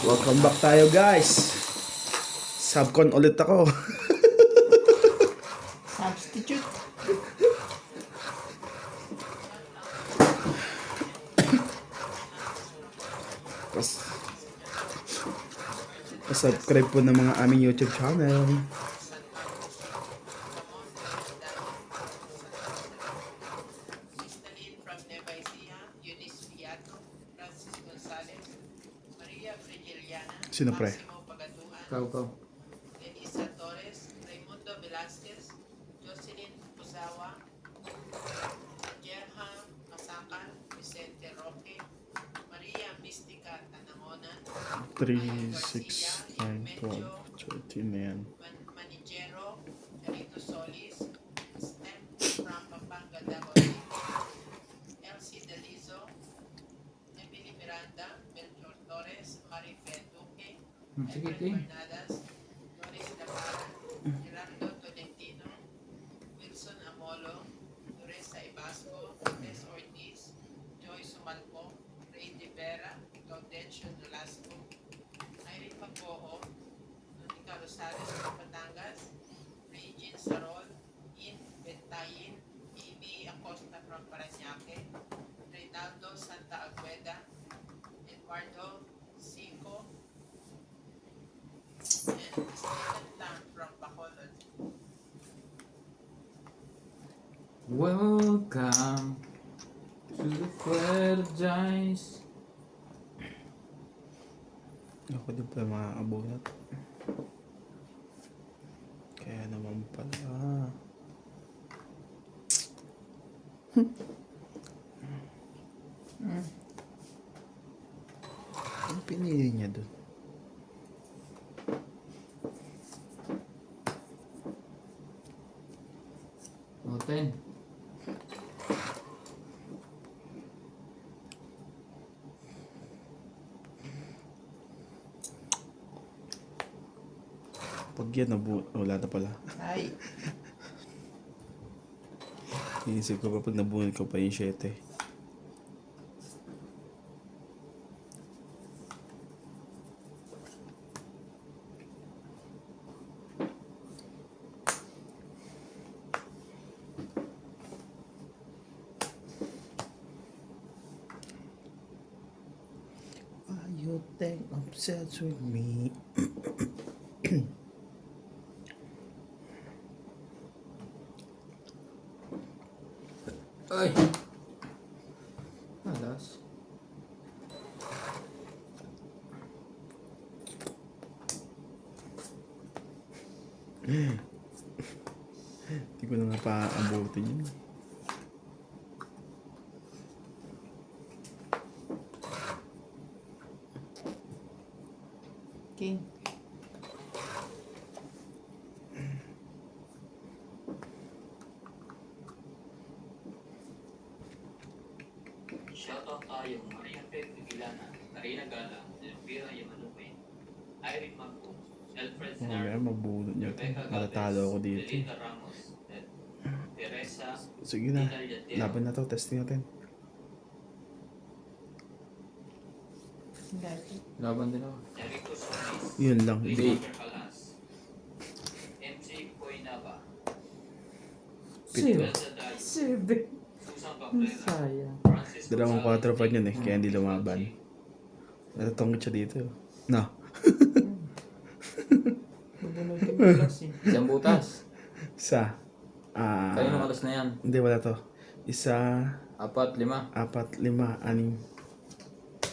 Welcome back tayo guys. Subcon ulit ako. Substitute. Subscribe po ng mga aming YouTube channel. Sino pre? Kau. Elisa Torres, Raimundo Velasquez, Jocelyn Pusawa, Gerham Masakan, Vicente Roque, Maria Mistica Tanangonan, 3, 6, 9, 12, 13 na yan. Manigero, Rito Solis, Stem from Pampanga Dagote, Elsie Delizo, Emily Miranda, Melchor Torres, Marife Duque, Sige, Efren Bernadas, Doris Laparan, Gerardo Tolentino, Wilson Amolo, Teresa Ibasco, Tess Ortiz, Joy Sumalpo, Ray De Vera, Gaudencio Nolasco, Irene Mapoho, Monica Rosales from Batangas, Regine Sarol, In Bentayin, Amy Acosta from Parañaque, Reynaldo Santa Agueda, Eduardo Cinco, and Stephen Lam from Bacolod. Welcome to the franchise. Ako din pala mga abunat. Kaya naman pala. Ang pinili niya doon? Oten. Pag yan, wala na pala. Ay. Inisip ko pa pag nabunod ko pa yung 7. Why you think obsessed with me? Ay. Alas. Hindi ko na nga pa-abutin yun. King. Shoutout tayo, Maria Pedro Gilana, Karina Gala, Elvira Yamanuque, Irene Magpo, Alfred Mamaya Sinar, magbunod niya ito. Rebecca Matatalo ako dito. Delita Ramos, Teresa, Sige na. Laban na to. Testing natin. Laban din ako. Jericho Solis, Yun lang. Hindi. Walter Calas, MC Coinaba, Pito. Elsa Dayo, Sebe. Susan Cabrera, Sayang. Francis Dalawang Gonzalez, 4 pa yun eh. Kaya hindi lumaban. Natatungkot siya dito. No. Isang butas. Isa. Kayo nung alas na yan. Hindi, wala to. Isa, 4, 5. 4, 5, 6.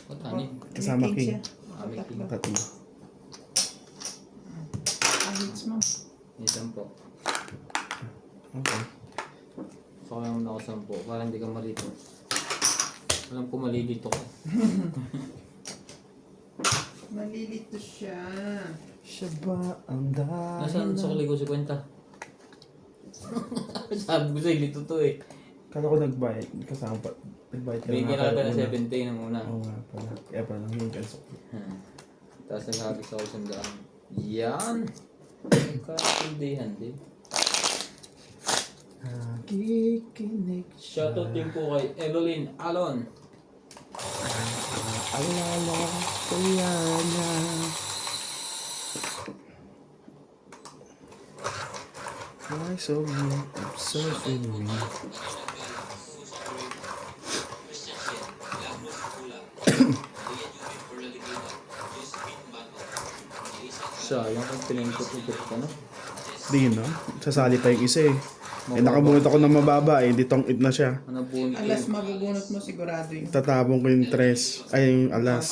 Ba't anim? Kasama king. Kami king. 3. Isang po. Okay. So kaya muna ako 10 para hindi ka malito. Alam ko malilito ko. Malilito siya. Siya ba ang dahil? Nasaan sa kuligo si Kwenta? Sabi ko sa'yo, lito to eh. Kala ko nagbayad. Kasama pa. Nagbayad ka Bigyan nga ka pala na una. 70 ng una. Oo nga pala. Kaya pala nang yung cancel. Tapos naghagis ako 100. Yan! Kaintindihan din. Nakikinig siya. Shoutout din po kay Evelyn Alon. Alala ko yan na eyes of you, observing me. Sayang kung pinagkutupit ka na. Di no? Sasali pa yung isa eh. Eh nakabunot ako ng mababa eh, di tong-it na siya. Ano bunot Alas yun? mabubunot mo sigurado yung Tatabong ko yung 3, ay yung alas.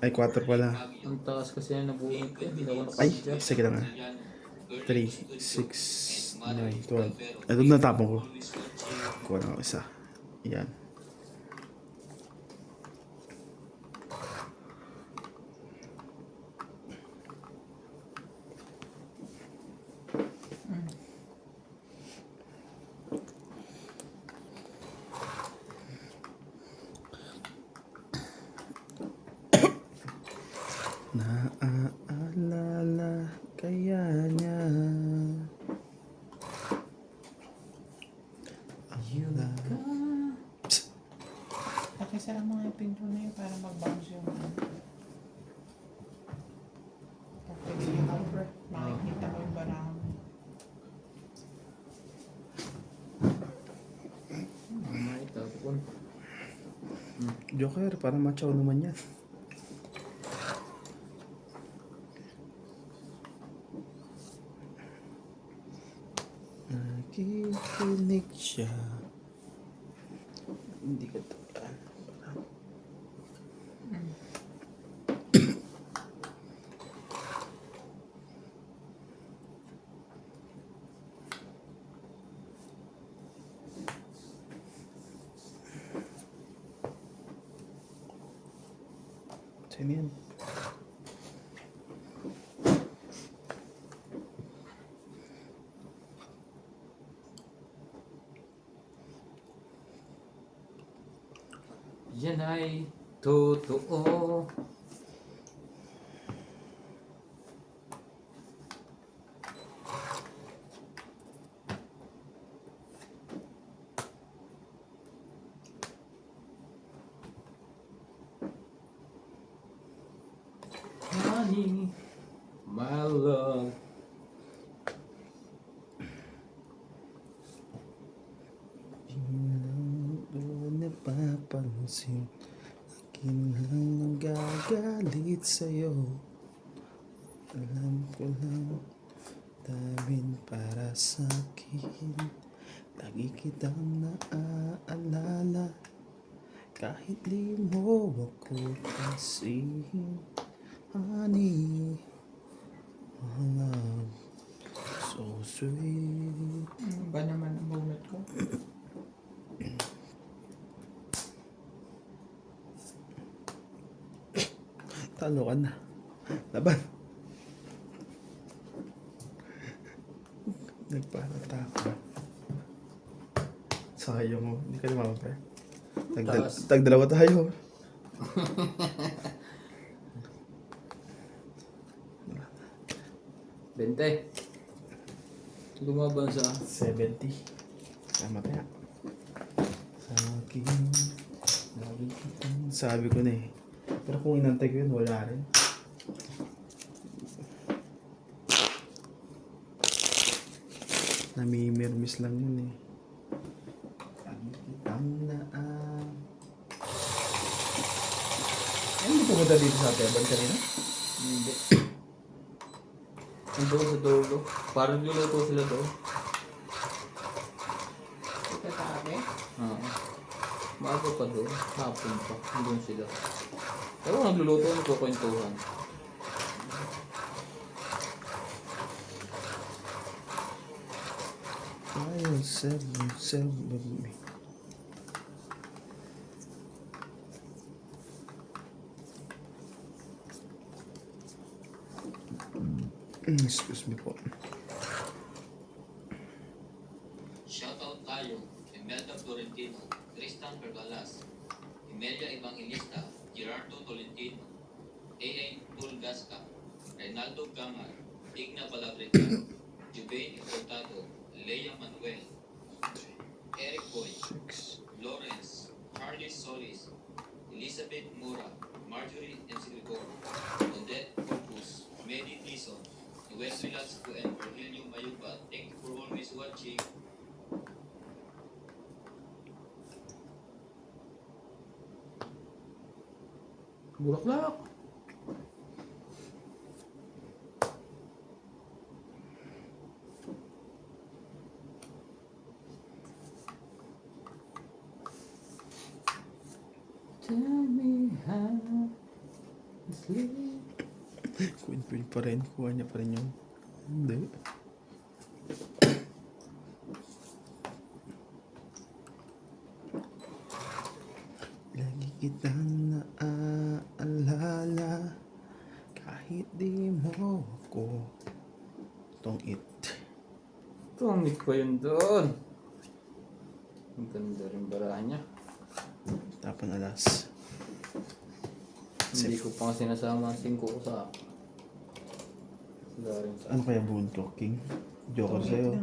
4. Ay 4 pala. Ang taas kasi na nabunot ko. Hindi ako Ay, nakasya. sige lang ah. 3, 6, 9, 12. Ito natapong ko. Kuha lang ako isa. Yan. Naaalala kaya niya Nakisara mo nga yung pinto na yun para mag-bounce yung ano. Tapos yung cover, makikita ko yung barang. Mamay, tapon. Joker, parang machaw naman yan. Nakikinig siya. Hindi ka tagaan. Sino yan? Yan ay totoo. Honey, my love. Napapansin akin lang nagagalit sa'yo. Alam ko lang damin para sa'kin. Lagi kitang naaalala kahit di mo ako kasihin. Honey, my love, so sweet. Ano ba naman ang bunot ko? Talo ka na. Laban. Nagparatako. Sayang mo. Hindi ka naman pre. Taas. Tagdalawa tayo. Bente. Lumaban sa 70. Tama kaya. Sa akin. Lagi kitang sabi ko na eh. Pero kung inantay ko yun, wala rin. Namimirmis lang yun eh. Lagi kitang Ay, hindi pumunta dito sa Teban kanina? hindi. Ando sa dulo. Parang luluto sila doon. Ito tabi. Oo. Maaga pa doon. Hapon pa. Andun sila. Pero nagluluto, nagkukwentuhan. I'll serve with me. Excuse me po. Shoutout tayo, Imelda Florentino, Tristan Pergalas, Imelia Evangelista, Gerardo Tolentino, A.A. Tulgasca, Reynaldo Gamar, Igna Balabrita, Jubain Hurtado, Leia Manuel, Eric Boy, 6. Lawrence, Charlie Solis, Elizabeth Mura, Marjorie M. Sigrigor, Odette Corpus, Medi Dizon, Noel Velasco and Virgilio Mayuba. Thank you for Bulaklak. Tell me how to sleep. Queen pa rin. Kuha niya pa rin yung... Hindi. Lagi kitang naaalala kahit di mo ako tong it. Tumig pa yun doon. Ang ganda rin barahan niya. Tapan alas. Hindi ko pa nga sinasama ang 5 ko sa... Wala rin sa... Ano kaya bunto, King? Joker sa'yo.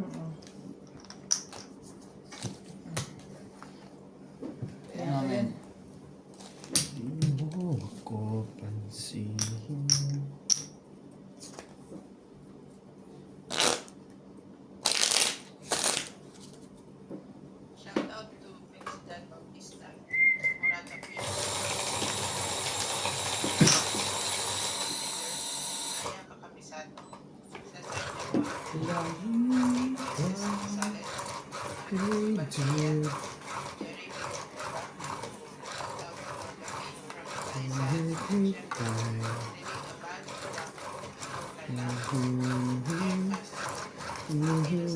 Amen. Di mo ako pansin. Shout out to Felicidad Bautista, Morata Pino, Aya Kakabisado, Cesar Jaguar, Gonzales, Hey, dude. Jerry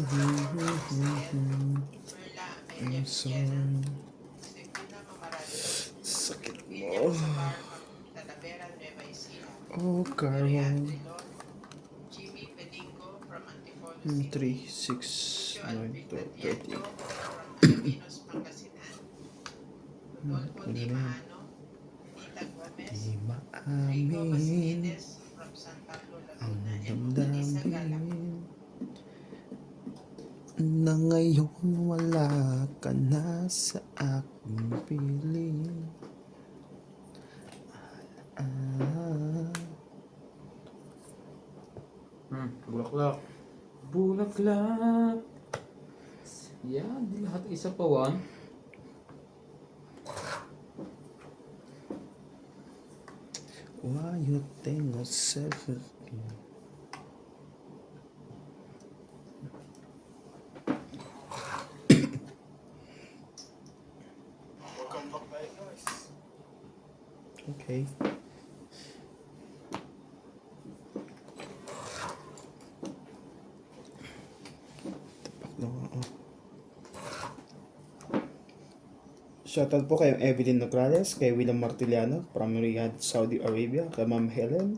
Villanueva, Let me die. I'm sorry. Sakit mo. Oh, Carol. Jimmy Pedingo from Antipolo 3, City. 6, Joan 9, 12, 13. Vitaliano from Alaminos, Pangasinan. Rodolfo Di Maano, Tita Gomez, Di Rico maamin Basiles from San Pablo, ang Laguna, and Anissa Galak. damdamin na ngayon wala ka na sa aking piling. Bulaklak. Bulaklak. Yan, di lahat isa pa, Juan. Why you think of self? Okay. Tapak lang ako. Shoutout po kay Evelyn Nograles, kay William Martiliano from Riyadh, Saudi Arabia, kay Ma'am Helen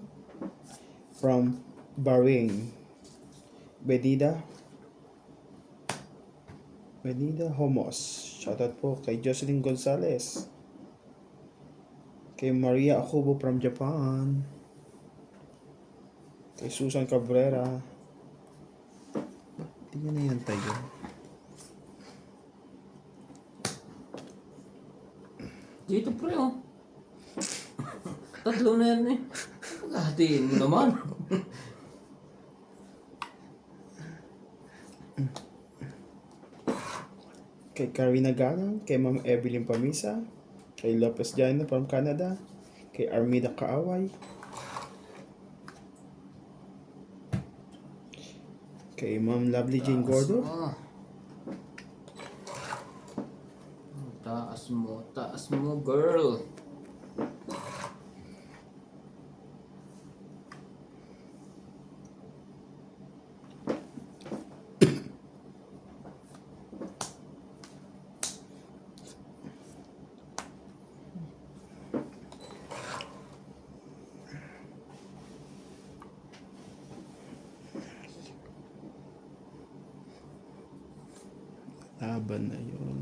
from Bahrain, Benida Homos. Shoutout po kay Jocelyn Gonzalez, kay Maria Akubo from Japan, kay Susan Cabrera. Hindi nyo na yan tayo. Dito pre, oh. Tatlo na yan eh. Paghahatiin mo naman. Kay Karina Galang, kay Ma'am Evelyn Pamisa, kay Lopez Jano from Canada, kay Armida Kaaway, kay Ma'am Lovely Jane Gordo, Taas mo, girl. laban na yun.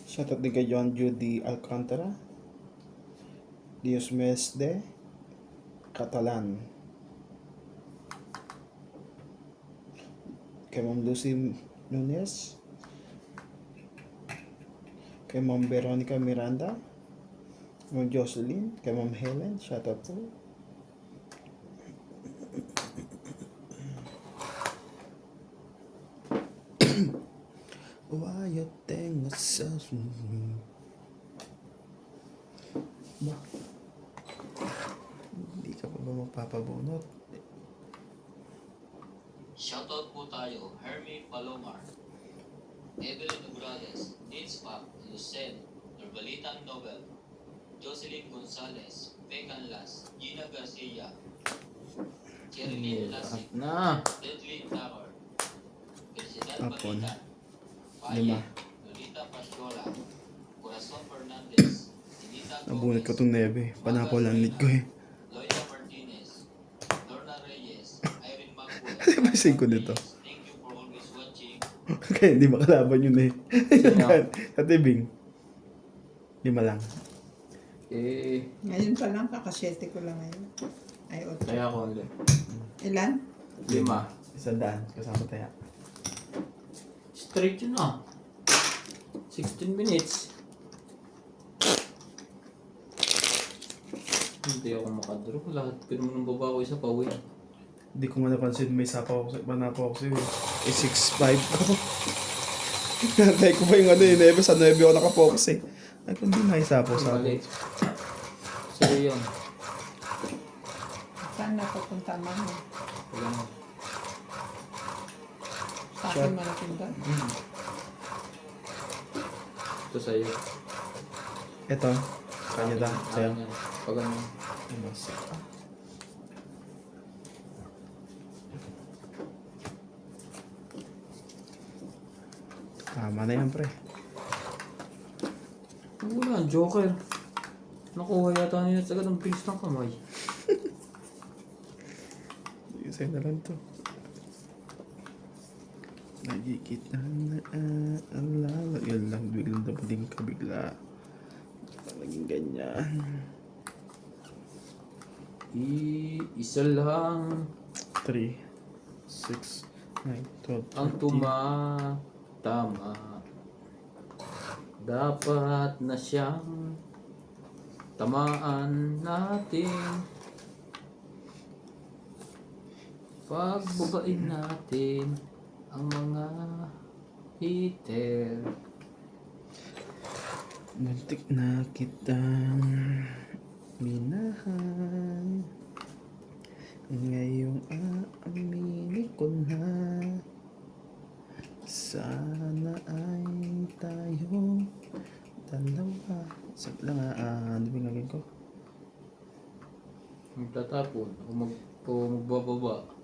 Shoutout din kay John Judy Alcantara, Dios Mesde, Catalan, kay Ma'am Lucy Nunes, kay Ma'am Veronica Miranda, Ma'am Jocelyn, kay Ma'am Helen, shoutout po. Why you think so? Ba? Hindi ka pa ba magpapabunot? Shoutout po tayo, Hermie Palomar, Evelyn Nograles, Nils Pap, Lucen, Norbalitang Nobel, Jocelyn Gonzalez, Pecan Las, Gina Garcia, Jerilyn Lasik, Na. Deadly Tower, Felicidad Apon. Balita, Lima. Faye, Lolita Pascola, Corazon Fernandez, Dinita Nabunot ko tong nebe. Panapaw lang need ko eh. Loida Martinez, Lorna Reyes, Irene Macwell, Ano ba yung ko nito? Thank you for always watching. Kaya hindi makalaban yun eh. Sino? Sa tibing. 5 lang. Eh, Ngayon pa lang, kakasyete ko lang ngayon. Ay, otro. kaya ako hindi. Ilan? 5. 100 kasama tayo. Straight yun ah. 16 minutes. Hindi ako makadraw. Lahat ko naman ng baba ko isa pa win. Hindi ko nga napansin may sapaw ako manapaw ako sa'yo eh. Eh 6'5 ko. Nantay ko pa yung ano yung nebe. Sa nebe ako nakapokus eh. Ay kung di may sapaw sa Mali. Sige yun. Saan napapunta man? Wala na. Sa akin malaking doon. Ito sa'yo. Ito. Kanya da. Sa'yo. Ayan. Pag ano. Basta. Tama na yan pre. Wala, Joker. Nakuha yata nila agad ang bilis ng kamay. Sa'yo na lang to. Nagkikita na alala. Yun lang, biglang dabaling ka bigla. Naging ganyan. Isa lang 3, 6, 9, 12, ang tumatama. Dapat na siyang tamaan natin. Pagbabain natin ang mga hater. Muntik na kitang minahan. Ngayong aaminin ko na. Sana ay tayo dalawa. Sab lang ano ba gagawin ko? Magtatapon o magbababa.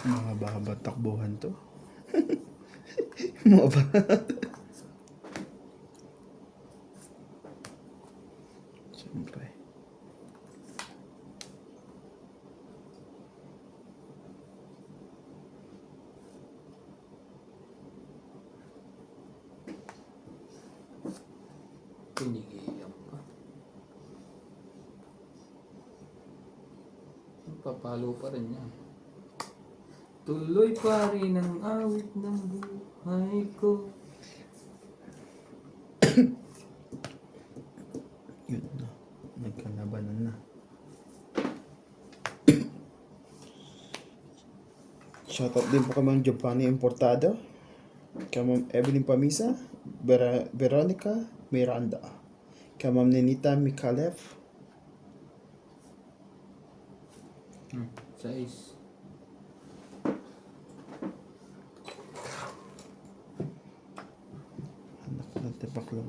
Mahaba-haba takbuhan to. Mahaba. Siyempre. Pinigilan pa. Papalo pa rin yan. Tuloy pa rin ang awit ng buhay ko. Yun na. Nagkalabanan na. Shoutout din po kay Ma'am Giovanni Importado. Kay Ma'am Evelyn Pamisa. Veronica Miranda. Kay Ma'am Nenita Mikalev. 6. Anak ko ng tipaklaw.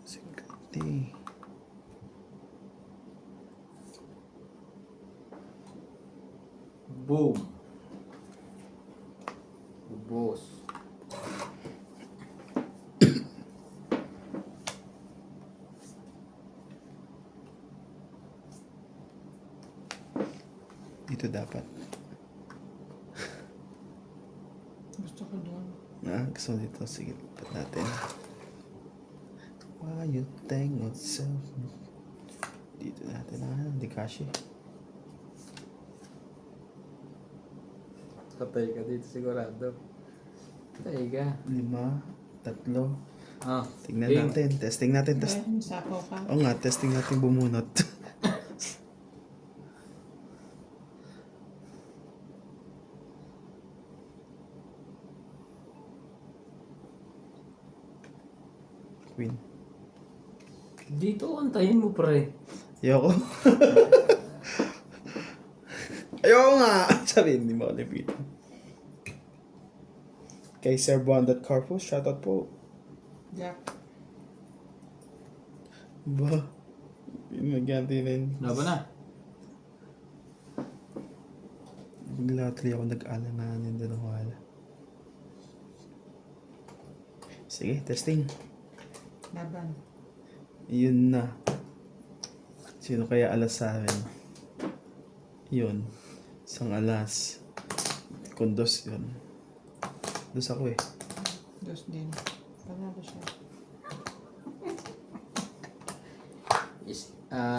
Sigati. Boom. Boss. Dito dapat. Gusto ko doon. So dito, sige, pat natin. Why you think yourself? Dito natin hindi kasi. Patay ka dito sigurado. Patay ka. 5, 3. Ah, Tingnan game. natin. Testing natin. Kaya sapaw ka. Oo nga, testing natin bumunot. Queen. Dito, antayin mo pre. Ayoko. Ayoko nga. Sabi, hindi mo ako napitan. Kay Sir Bondat Carpus, shoutout po. Jack. Ba? Magyanti rin. Laban na. Bigla tuloy ako nag-alanganin doon ng wala. Sige, testing. Laban. Yun na. Sino kaya alas sa akin? Yun. Isang alas. Kundos yun. Dos ako eh. Dos din. Panalo siya.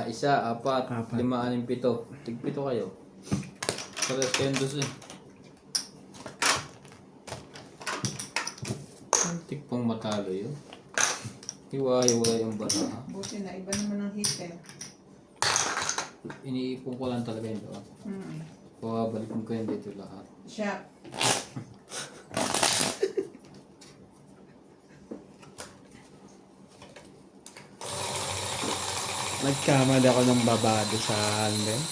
Isa, apat, Apat. 5, 6, 7. Tig-7 kayo. Pares kayong dos eh. Antik pang matalo yun. Hiwa-hiwa yung baraha. Buti na, iba naman ang hit eh. Iniipon ko lang talaga yun doon. Pabalikin ko yun dito lahat. Siya. Nagkamali ako ng babado sa hangin.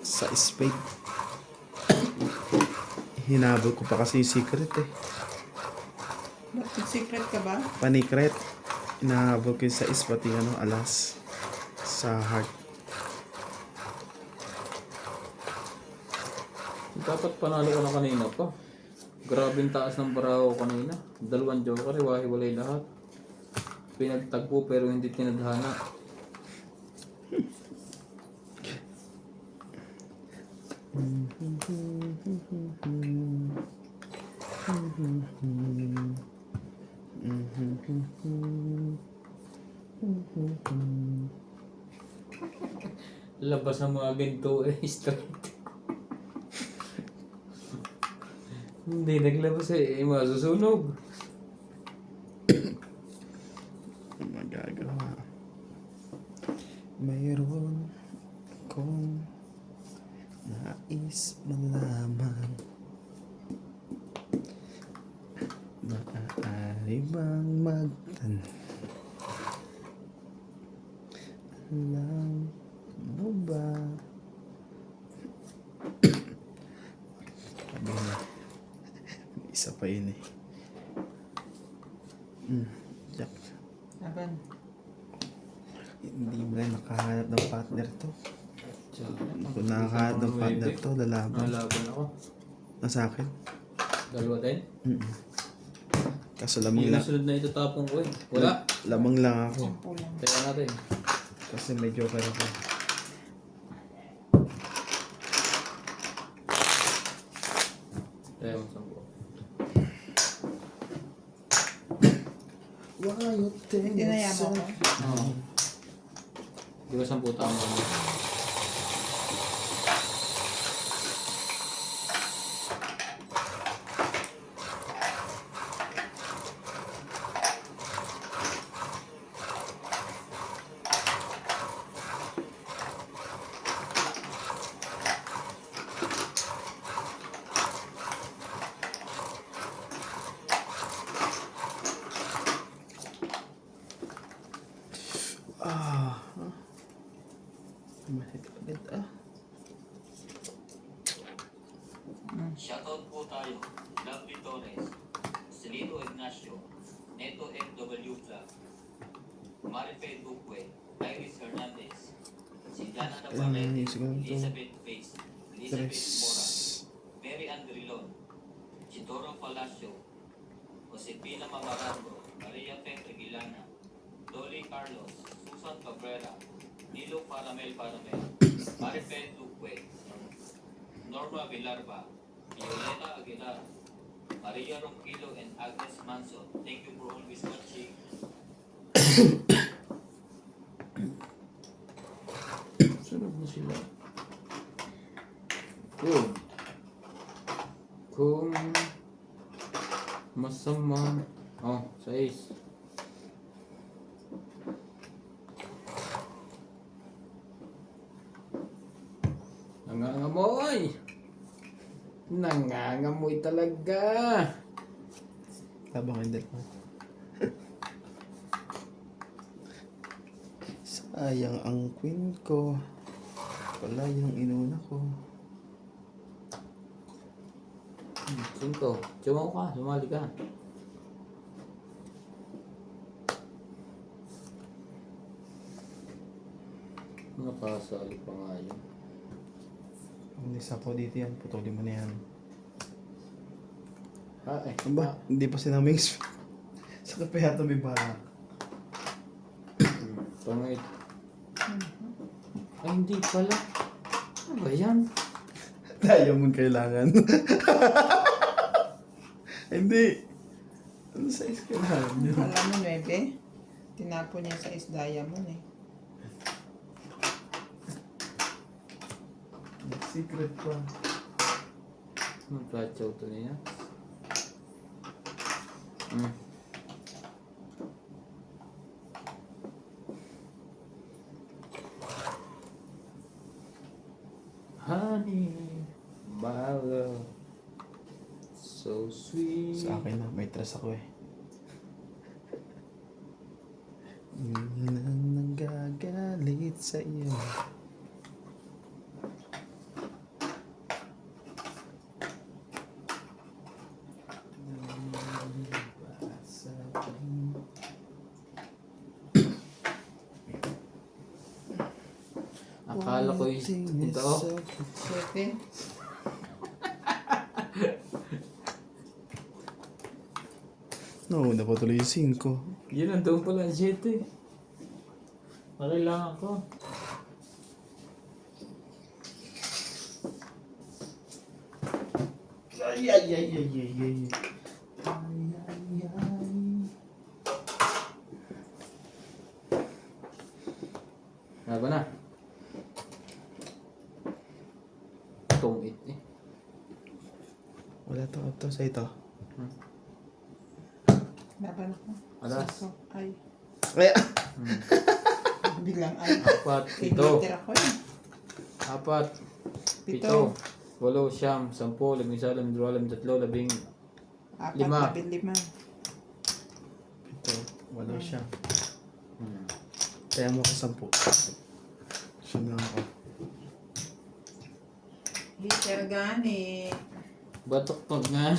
Sa spade. Hinabol ko pa kasi yung secret eh. Bakit secret ka ba? Panikret. Hinahabol ko yung sa is pati alas. Sa heart. Dapat panalo ko na kanina pa. Grabe yung taas ng baraho ko kanina. 2 joker, hiwa-hiwalay lahat. Pinagtagpo pero hindi tinadhana. Labas ng mga ganito eh, straight. Hindi naglabas eh, masusunog. Magagawa. Mayroon kong nais malaman. Maaari bang magtanong? Alam mo ba? Sabi na, may isa pa yun eh. Jack. Laban. Hindi mo na nakahanap ng partner to. Tsaka, Kung nakahanap ng partner to, lalaban. nalaban ako. Sa akin? 2 din? Kaso Yung lamang lang. sunod na ito tapong ko eh. Wala. Lamang lang ako. 10 lang. Teka natin. Kasi may joker ako. Teka mo 10. Why you think Dinayama ko. Oo. Di ba 10 tama mo? Mahit ulit Shoutout po tayo. Lovely Torres, Celito Ignacio, Neto FW Club, Marife Duque, Iris Hernandez, si Jana Navarrete, Elizabeth Face, Elizabeth Mora, Mary Andrilon, si Doro Palacio, Josepina Mamarando, Maria Petre Gilana, Dolly Carlos, Susan Cabrera, Nilo Paramel, Marife Duque, Norma Villarba, Violeta Aguilar, Maria Ronquillo and Agnes Manso, thank you for always watching. Sunod na sila. Good. Kung masama. Oh, 6. Nangangamoy! Nangangamoy talaga! Habang hindi pa. Sayang ang queen ko. Wala yung inuna ko. 5. Sumaw ka, sumali ka. Nakasali pa nga yun. Ang isa po dito yan. Putulin mo na yan. Ano ba? Ah. Hindi pa sinaming sa kape yata may balak. Pangit. Ay, hindi pala. Ano ba yan? Diamond kailangan. Hindi. Ano size kailangan nyo? Alam mo, 9. Tinapon niya sa diamond eh. Secret pa. Magpatsaw to niya. Honey, my love, so sweet. Sa akin na, may trust ako eh. Yun ang nanggagalit sa iyo. Akala ko ito. 7. No, dapat tuloy yung 5. Yun, nandun pala ang 7. Kailangan ko. Ay, ay, ay, ay, ay, ay. Ay, ay, ay. Laban na. Itong 8 eh. Wala to sa ito. Laban ako. Alas. 5. Ay. Ay, Biglang ay. 4, 7. Piniter ako eh. 4, 7. 7, 8, 9, 10, 11, 12, 13, 4, Lima. 15. ito. Wala siya. Hmm. Kaya mo ko 10. Siya na ako. Liter gani. Batok-tok nga.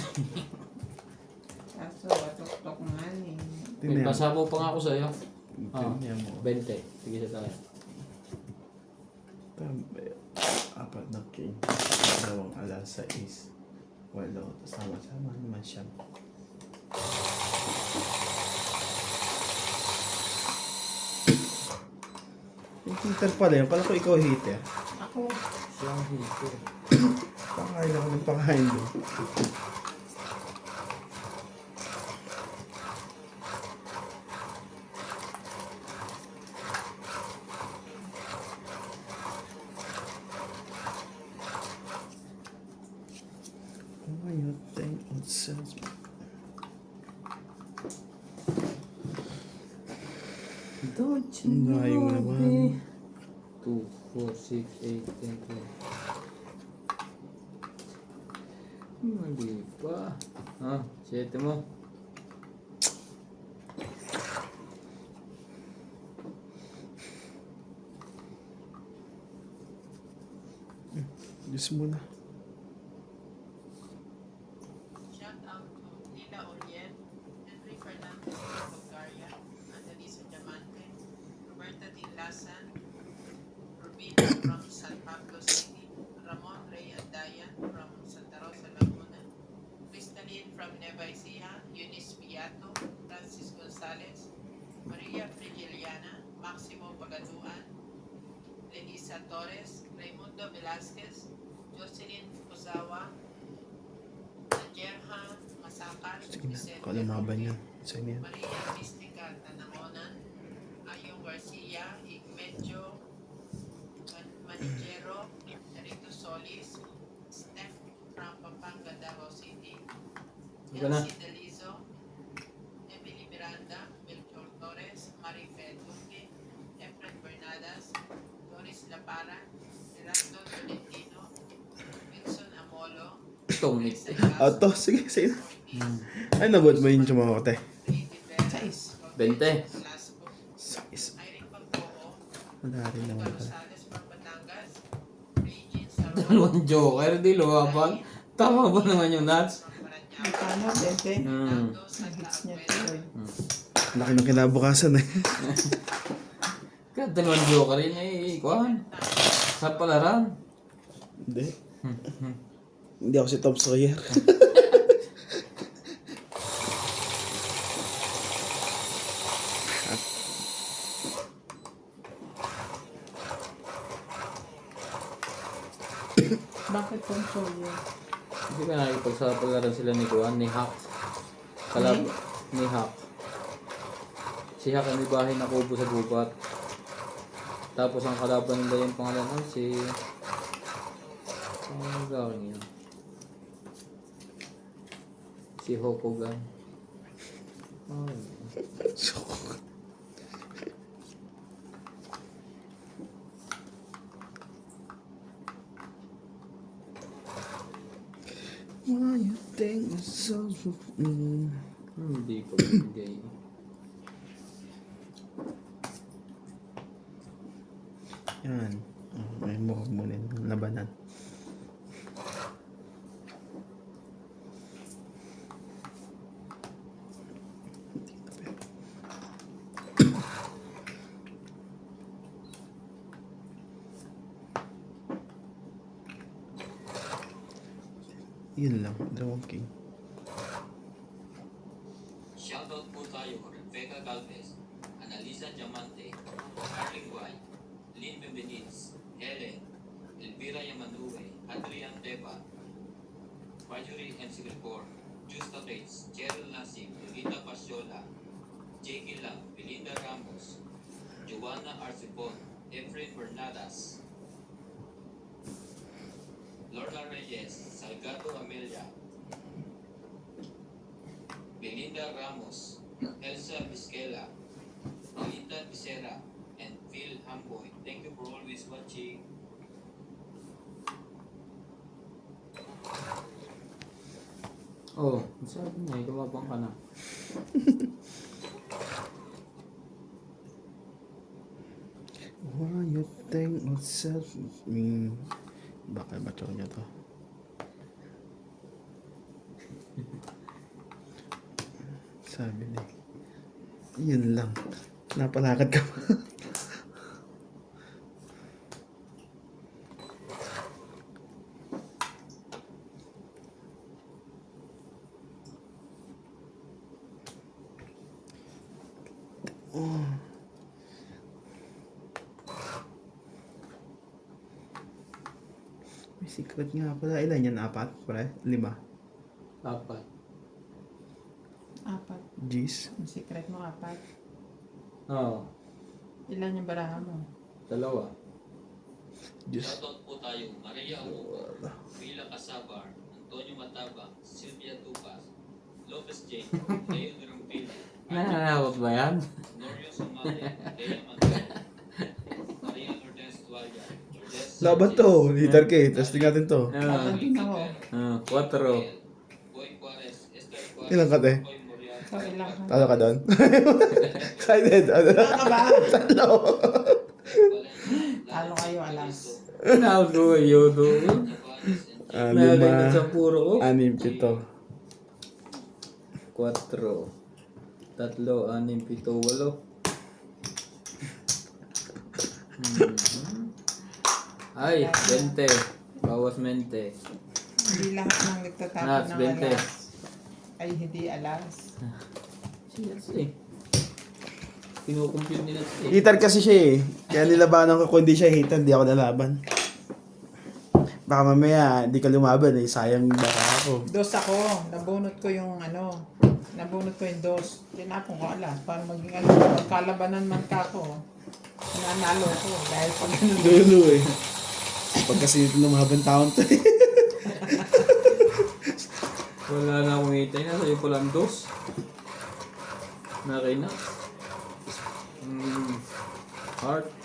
Kaso, watok-tok nga ni. May pasabo pa nga ako sa'yo. Tingnan mo. 20. Sige sa tayo. Apat na king. Dalawang alas 6. Walo. Sama-sama naman siya. Yung Twitter pala yun. Pala ko ikaw hater. Ako. Siyang hito. Pakain ako ng pakain doon. Oh, you think it says... Don't you Ang layo mo know naman. me? 2, 4, 6, 8, 10, 20. Mali pa. 7 mo. Diyos mo na. Shout out to Lila Oriel, Henry Fernandez of Bulgaria, Annalisa Diamante, Roberta Tinlasan, Rubina from San Pablo City, Ramon Rey Andaya from Santa Rosa, Laguna, Crystalline from Nueva Ecija, Eunice Piato, Francis Gonzalez, Maria Frigiliana, Maximo Pagaduan, Lenisa Torres, Raimundo Velasquez, Jocelyn Fukuzawa, Najerha Masakan, Sige na, Vicente ako lumaban Roque, yan. Sa'yo na yan. Maria Mística Tanangonan, Ayong Garcia, Igmedio Manigero, Erito Solis, Steph from Pampanga, Davao City, Ika na. Elsie Delizo, Emily Miranda, Melchor Torres, Marife Duque, Efren Bernadas, Doris Lapara, Gerardo Tolentino, Wilson Amolo, Tumit. Ato, sige, sige na. Ay, nabot mo yung chumakote. Sais. 20. Velasco, Sais. Irene Pagpoo, Wala rin naman Juan pala. Rosales from Batangas, Regine Saron Dalawang joker, di luwaban. Tama ba naman yung nuts? from Parañaque, Magkano? 20? Fernando Santa Hits niya Agueda, tuloy. Laki ng kinabukasan eh. Kaya dalawang joker yun eh, kuhan. Sa palaran. Hindi. Hindi ako si Tom Sawyer. Bakit kung Sawyer? Hindi ka nakipagsapalaran sila ni Kuhan, ni Hak. Kalab, ni Hak. Si Hak ang may bahay na kubo sa gubat. Tapos ang kalaban nila yung pangalan nun, si... Ano gawin yun? Si Hokogan. Oh, Why you think so? hindi ko bigay. Yan. May mukhang muna yung labanan. Yun lang, dalawang king. Shoutout po tayo Rebecca Galvez, Analisa Diamante, Arling White, Lynn Benitez, Helen, Elvira Yamanue, Adrian Teva, Marjorie M. Sigilcor, Justa Bates, Cheryl Nassim, Rita Pasiola, Jackie Lang, Belinda Ramos, Joanna Arcibon, Efrain Bernadas, Lorna Reyes, Salgado Amelia, Belinda Ramos, Elsa Vizquela, Alita Becerra, and Phil Hamboy. Thank you for always watching. Oh, sabi niya, gumabang ka na. Why you think yourself? Baka bato niya to. Sabi niya. Yun lang. Napalakad ka pa. Oh. May secret nga pala. Ilan yan? 4? Pare? 5? 4. 4. G's? Ang secret mo 4. Oo. Ilan yung baraha mo? 2. G's. Shoutout po tayo Maria Ugo, Willa Casabar, Antonio Matabang, Sylvia Tupas, Lopez Jane, Leon Rumpila, Nananakot ba yan? Norio Somali, Lea Manuel, Maria Lourdes Tualia, Lourdes Laban to. Leader K. Testing natin to. Laban din ako. 4. Boy Juarez, Esther Juarez, Ilang ka, te? Boy Morial, So, ilan ka? Talo ka doon? Excited. Ano? Talo ka ba? Talo. Talo kayo, alas. Nago yun doon. Nagaganda sa 5. puro ko. 6, 7. 4. 3, 6, 7, 8. Ay, 20. Bawas 20. Hindi lahat ng nagtatapon Nuts, ng 20. alas. Ay, hindi alas. Yes eh. Kinukumpute nila eh. Hitter kasi siya eh. Kaya nilabanan ko kung hindi siya hitter, di ako nalaban. Baka mamaya, hindi ka lumaban eh. Sayang baka ako. Dos ako. Nabunot ko yung ano. Nabunot ko yung dos. Tinapon ko alas. Para maging ano. Magkalabanan man ka ako. Nanalo ko. Dahil pag ganun. Dulo eh. Pag kasi lumaban taon to eh. Wala na akong hitay na. Sa'yo pala ang dos. Nakay na. Heart.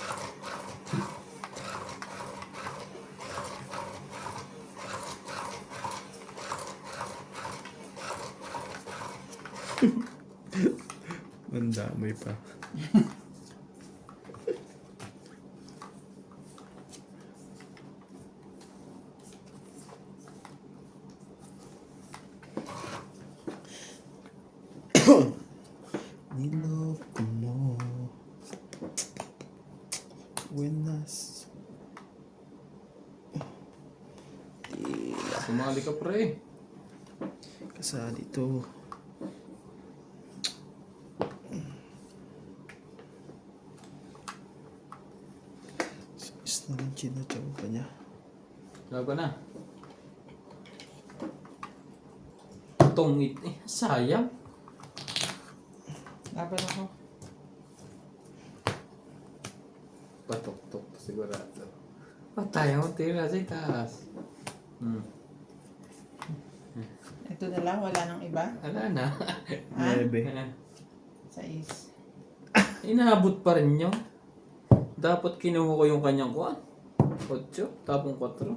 Mandamay pa. Niloko mo. Buenas. Sumali ka pre. Kasali to. Is naman chinachaw pa niya. Laban na. Tungit eh. Sayang. Laban ako. Patok-tok sigurado. Patay mo tira sa taas. Ito na lang. Wala nang iba. Wala na. Ha? 9. Sais. Inaabot pa rin yun. Dapat kinuha ko yung kanyang kuwan. 8, tapong 4.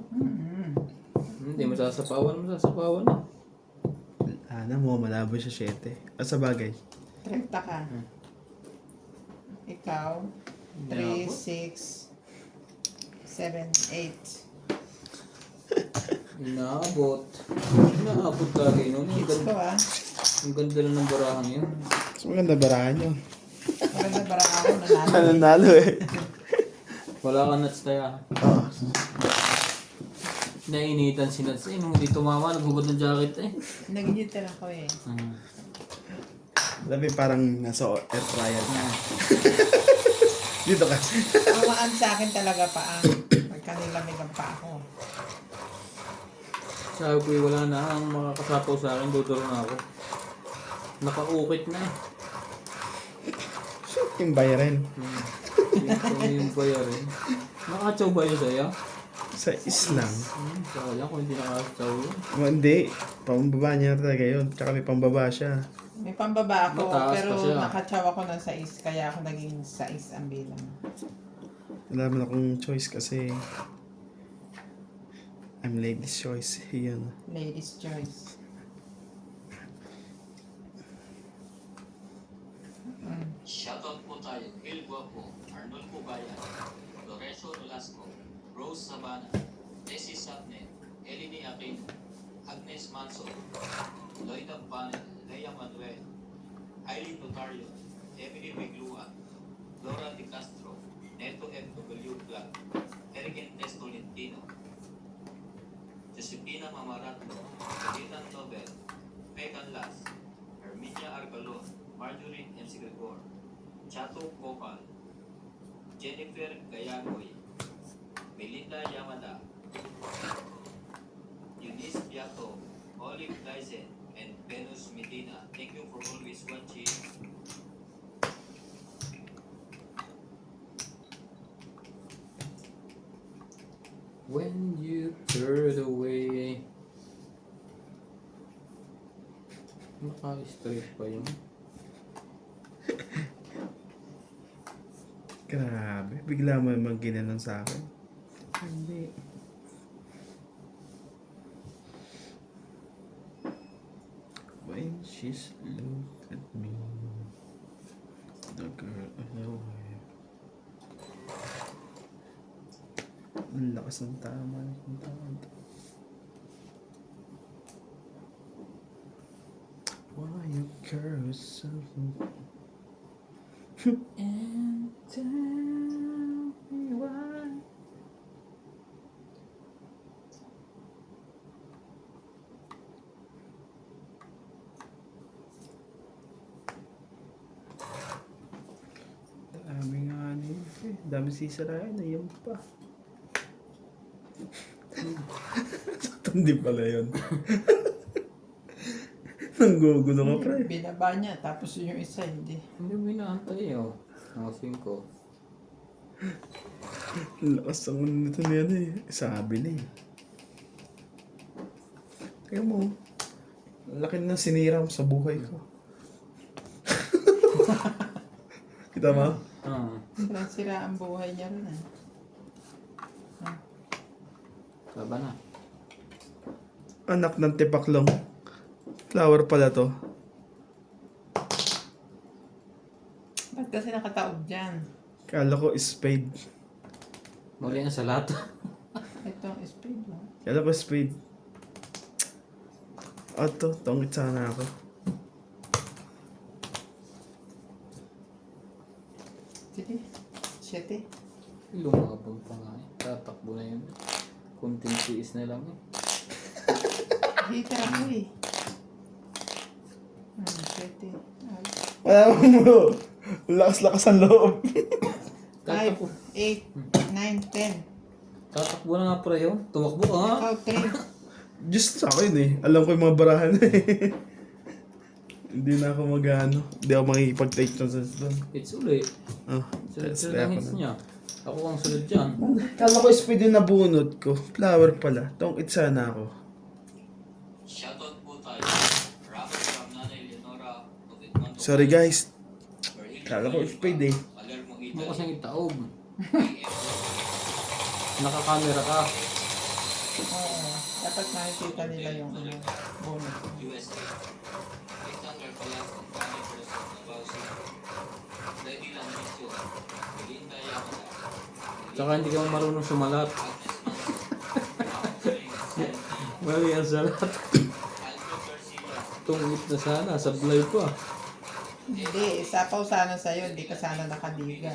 Hindi, masasapawan na. Ana mo, malabo siya 7. At sa bagay. 30 ka. Ikaw. 3, Inabot. 6, 7, 8. Inaabot lagi nun. Ang Hits ko ganda, ah. ang ganda lang ng barahang yun. Mas maganda barahan yun. Maganda para ako nanalo. Nanalo eh. Wala ka nuts tayo. Oo. Nainitan si nuts eh. Nung hindi tumama, naghubad ng jacket eh. Nag-hit ako eh. Alam mo, parang nasa air fryer. Dito ka. Ang maan sa akin talaga pa ang pagkanilamig ang pa ako. Sabi ko wala na ang makakasapaw sa akin. Duduro na ako. Nakaukit na eh. Yung bayarin. Ito yung bayarin. Nakatsaw ba yun sa'yo? Sa islang. Sayang kung hindi nakatsaw yun. Hindi. Pambaba niya talaga yun. Tsaka may pambaba siya. May pambaba ako, Mataas pero pa siya. nakatsaw ako ng 6, kaya ako naging 6 ang bilang. Wala man akong choice kasi I'm ladies choice. Yun. Ladies' choice. Shoutout po tayo, Phil Guapo, Arnold Pugayan, Lorenzo Nolasco, Rose Sabana, Tessie Sapnet, Eleni Aquino, Agnes Manso, Loida Panel, Leia Manuel, Eileen Notario, Emily Bigluan, Laura De Castro, Neto FW Black, Eric Entes Tolentino, Josepina Mamaratno, Elitan Nobel, Megan Las, Herminia Argalon, Marjorie MC Gregor, Chato Kopal, Jennifer Gayagoy, Melinda Yamada, Eunice Piato, Olive Dyson, and Venus Medina. Thank you for always watching. When you turn away. Naka-straight pa yun. Grabe. Bigla mo naman ginanon sa akin. Hindi. When she's look at me, the girl away. Ang lakas ng tama ng tawag. Why you care so? And tell me why. Dami nga ano yun eh. Dami sisirain. Ayun pa. Hindi pala yun. Nanggugulo ka, pre. Binaba niya, tapos yung isa hindi. Hindi mo inaantay oh. Mga 5. Lakas ang ano nito niya eh. Sabi na eh. Kaya mo, laki na sinira mo sa buhay ko. Kita mo? Ah. Sira ang buhay niya rin eh. Laban na. Anak ng tipaklong. Flower pala to. Ba't kasi nakataob dyan? Kala ko spade. Muli na sa lahat. Ito ang spade mo. Kala ko spade. To, tongit sana ako. Sige. 7. Lumabang pa nga eh. Tatakbo na yun. Kunting tiis na lang eh. Hitter ako eh. 7. Wala mo. Lakas-lakas ang loob. 5, Tatakbo. 8, 9, 10. Tatakbo na nga pre yun. Tumakbo ka nga. Ikaw 3. Just sa akin eh. Alam ko yung mga barahan eh. Hindi na ako mag-ano. Hindi ako makikipag-take ng sense doon. It's uli. Oh, Sunod-sunod ang hits niya. Ako ang sunod dyan. Kala ko spade yung nabunot ko. Flower pala. Tongit sana ako. Shoutout po tayo. Robert from Nanay Leonora of Edmondo. Sorry guys. Berhil Kala ko spade eh. Palermo, Mo Italy. kasing itaob. PM Nakakamera ka. Oo. Dapat makikita nila yung bonus. USA. Alexander Palasco, Fanny Person, Davao City. Lady Landicio, Belinda Yamada. Tsaka hindi ka marunong sumalat. Mali ang salat. Alfred Garcia, Tungit na sana. Sablay pa. Hindi, sapaw sana sa'yo. Hindi ka sana nakadiga.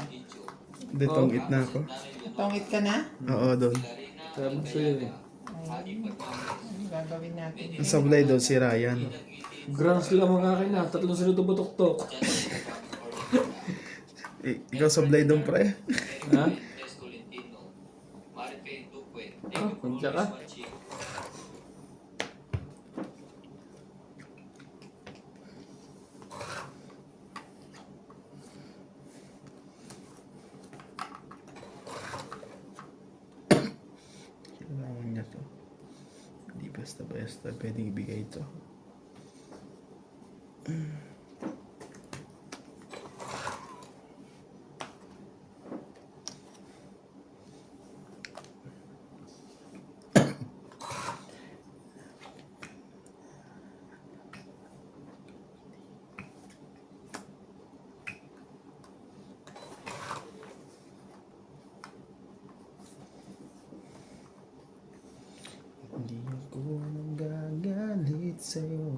Hindi, tongit na ako. Tongit ka na? Oo, doon. Sabi ko sa'yo eh. Ano gagawin natin? Ang sablay doon si Ryan. Grand slam ang akin na. 3 sunod na batok-tok. Ikaw sablay doon, pre. Ha? Tolentino, Maripay Duque, Punta ka? Kailangan niya to. Hindi basta-basta pwedeng ibigay ito. Hindi ako nagagalit sa'yo.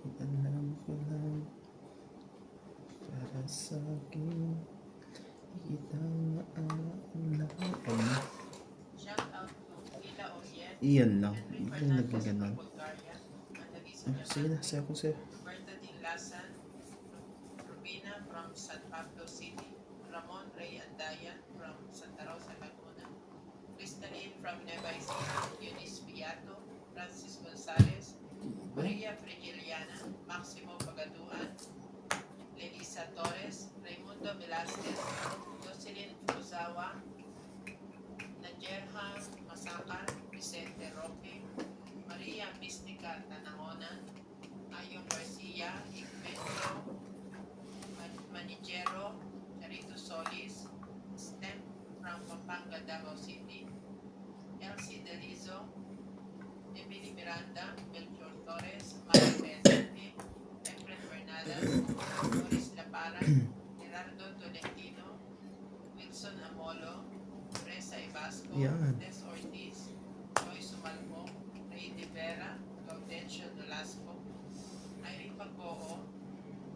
Kahit alam ko lang para sa akin kitang maalam. Shout out to Lila Orien, Iyan lang. Henry Hindi Fernandez naging from ganun. Bulgaria, Annalisa Sige na, Diamante, sayo ko sa'yo. Roberta Dinlasan, Rubina from San Pablo City, Ramon Ray Andayan from Santa Rosa, Laguna, Crystalline from Nueva Ecija, Eunice Piato, Francis Gonzalez, Maria Frigiliana, Maximo Pagaduan, Lelisa Torres, Raimundo Velasquez, Jocelyn Fuzawa, Najerha Masakan, Vicente Roque, Maria Mistica Tanahonan, Ayong Garcia, Igmetro, Manigero, Charito Solis, Stem from Pampanga, Davao City, Elsie Delizo, Emily Miranda, Melchor Torres, Maria Vicente, Efren Bernadas, Boris Lapara, Gerardo Tolentino, Wilson Amolo, Reza Ibasco, Yan. Des Ortiz, Joy Sumalmo, Ray De Vera, Gaudencio Nolasco, Irene Pagoo,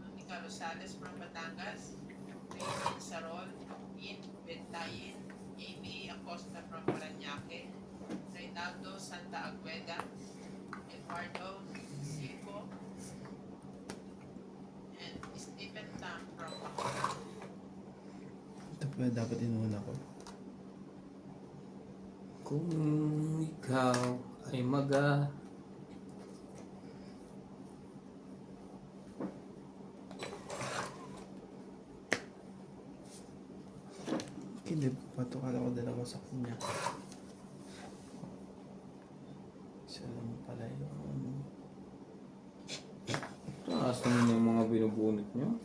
Monica Rosales from Batangas, Raymond Sarol, In Bentayin, Amy Acosta from Parañaque, Reynaldo Santa Agueda, Eduardo Silco, and Stephen Tam from Bacolod. Ito pa dapat inuna ko. Kung ikaw ay Kinib, patukala ko dalawa sa kanya. Isa lang pala yun. taas naman yung mga binubunot nyo.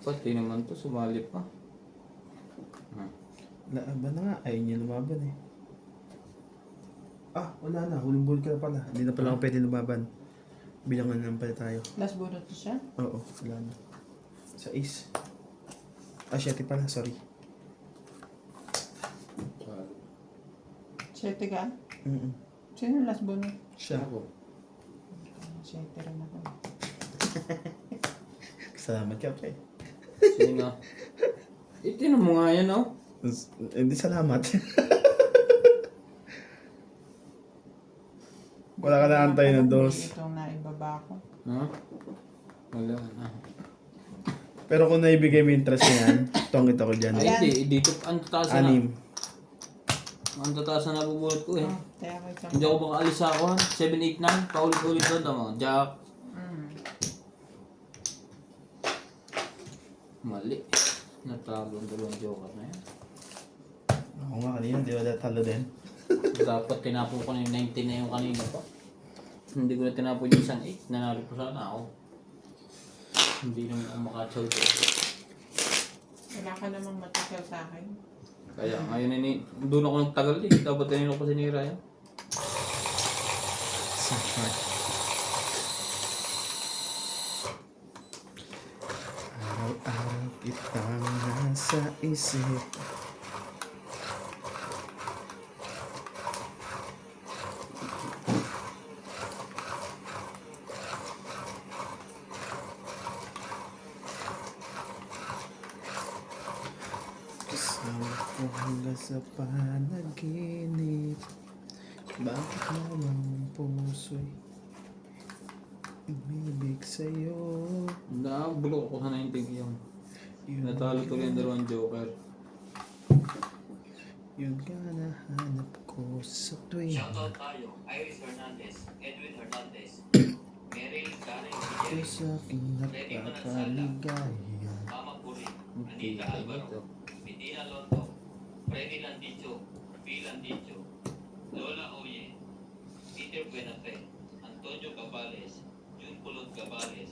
Pati naman to, sumali pa. Laban na nga, ayaw niya lumaban eh. Ah, wala na, huling-bull ka na pala. Hindi na pala ako pwede lumaban. Bilangan naman pala tayo. Last bunot ko siya. Oo, wala na. Sa ace. Ah, 7 pala, sorry. 7 ka? Mm-mm. Sino last bunot? Siya. Ako. 7 rin ako. Salamat ka, okay. Sino? Itinan mo nga yan, oh. Hindi salamat. Wala ka na antay ng dos. Itong naibaba ko. Ha? Wala na. Pero kung naibigay mo yung interest niyan, tongit ako dyan. Ay, hindi. Dito, ang tataas na. Anim. Ang tataas na nabubulot ko eh. Oh, kaya ko isang... Hindi ako makaalis sa ako. 7, 8, 9. Paulit-ulit doon. Tama. Jack. Mm. Mali. Natalo ang dalawang joker na yan. Ako nga kanina, di ba talo din? Dapat tinapon ko na yung 19 na yung kanina pa. Hindi ko na tinapon yung isang 8. Nanalo ko sana ako. Hindi naman ako makachaw ko. Wala ka namang matagal sa akin. Kaya ngayon doon ako nagtagal eh. Dapat tinino ko sinira yan. Sakit. Araw-araw kitang nasa isip. Kasama ko hanggang sa panaginip. Bakit naman ang puso'y umibig sa'yo? Nabulok ako sa 19 yung. Yun Natalo tuloy yung dalawang joker. Yun ka nahanap ko sa tuwing Shoutout tayo, Iris Hernandez, Edwin Hernandez, Meryl Karen ko Guillermo, sa aking nagpapaligaya. Mama Puri, Okay, Anita Alvaro, Medina Londo, Freddy Landicho, Phil Landicho, Lola Oye, Peter Buenafe, Antonio Gabales, Jun Pulot Gabales,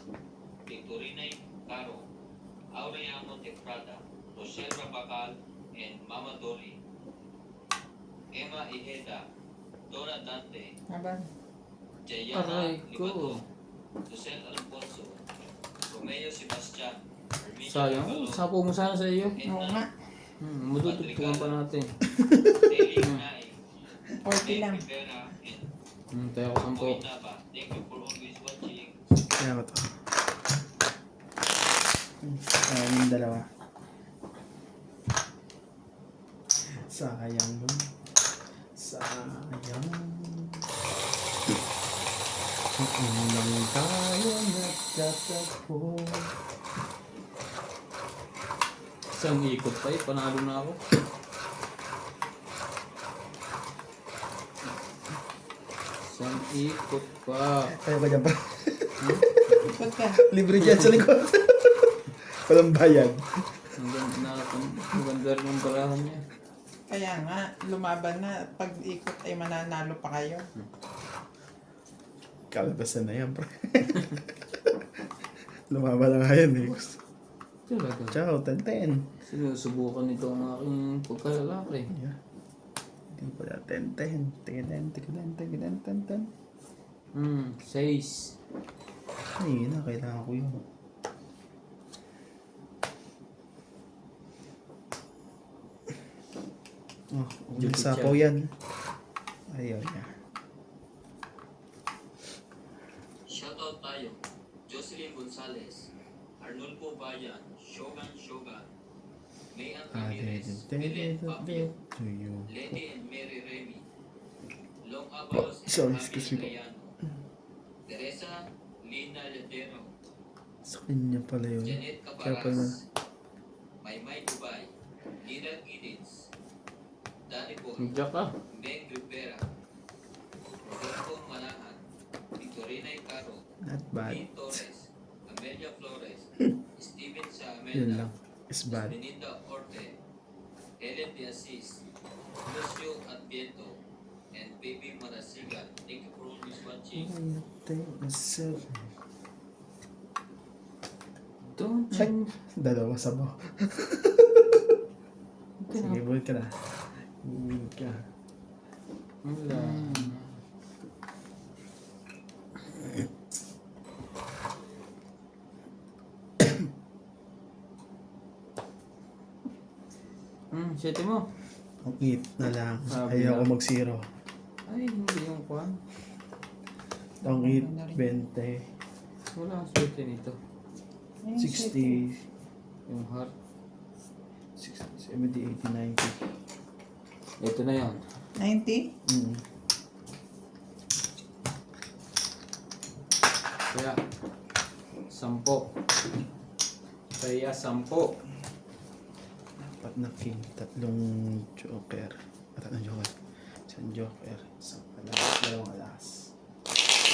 Victorina Caro, Aureano Tefrada, Rochelle Rabacal, and Mama Dori, Emma Iheda, Dora Dante, Aba, Jayana Aray Libato, ko. Lucel Alfonso, Romeo Sebastian, Herminia Sayang. Cabalo, Sapo mo sana sa iyo. oo nga. Matutugtungan pa natin. Nelly Nay, 40 lang. Rivera, and Tayo ko 10. Boy Nava. Thank you for always watching. Kaya ko to. Yung dalawa. Sayang nun. Sayang. Kung lang tayo nagtatagpo. Isang ikot pa eh. Panalo na ako. Isang ikot pa. Kaya ba dyan pa? Ikot ka. Libre dyan sa likod. Walang bayad. Ang ganda rin yung barahan niya. Kaya nga, lumaban na. Pag ikot ay mananalo pa kayo. Kalabasan na yan, pre. Lumaba na nga yan eh. Talaga. Ciao, 10-10. Sinusubukan nito ang aking pagkalalaki. Yeah. Hindi pala 10-10. Tignan. 6. Ay, na, kailangan ko yun. Oh, Jupiter. sapaw yan. Ayaw niya. Shoutout tayo. Jocelyn Gonzalez, Arnulfo Bayan, Shogun, Mayan Ramirez, Milet Fabio, To you. Lenny and Mary Remy, Long Avalos and Sorry, Javi excuse me po. Layano, Teresa Lina Ladero, Sa kanya pala yun. Janet Kaya pala. Caparas, Maymay Dubai, Nina Giddins, Danny Bo, Nagyak ka. Meg Rivera, Rodolfo Manahan, Victorina Icaro, Not bad. Dean Torres, Amelia Flores, Steven Yun Saamelda, lang. Is bad. Beninda Orte, Helen De Assis, Lucio Adviento, and Baby Marasigan. Thank you for always watching. Don't Ay, you... dalawa sabaw. Sige, bulit ka na. Bulit ka. Wala. Sete mo. Ang eat na lang. Sabi Ayaw na. ko mag-zero. Ay, hindi yung kwan. Ang eat, 20, Wala ang swerte nito. 60, Yung heart. 60, 70, 80, 90. Ito na yun. 90? Kaya, 10. Kaya 10. Apat na king, tatlong joker. Tatlong joker. Isang joker. Isang alas. Dalawang alas.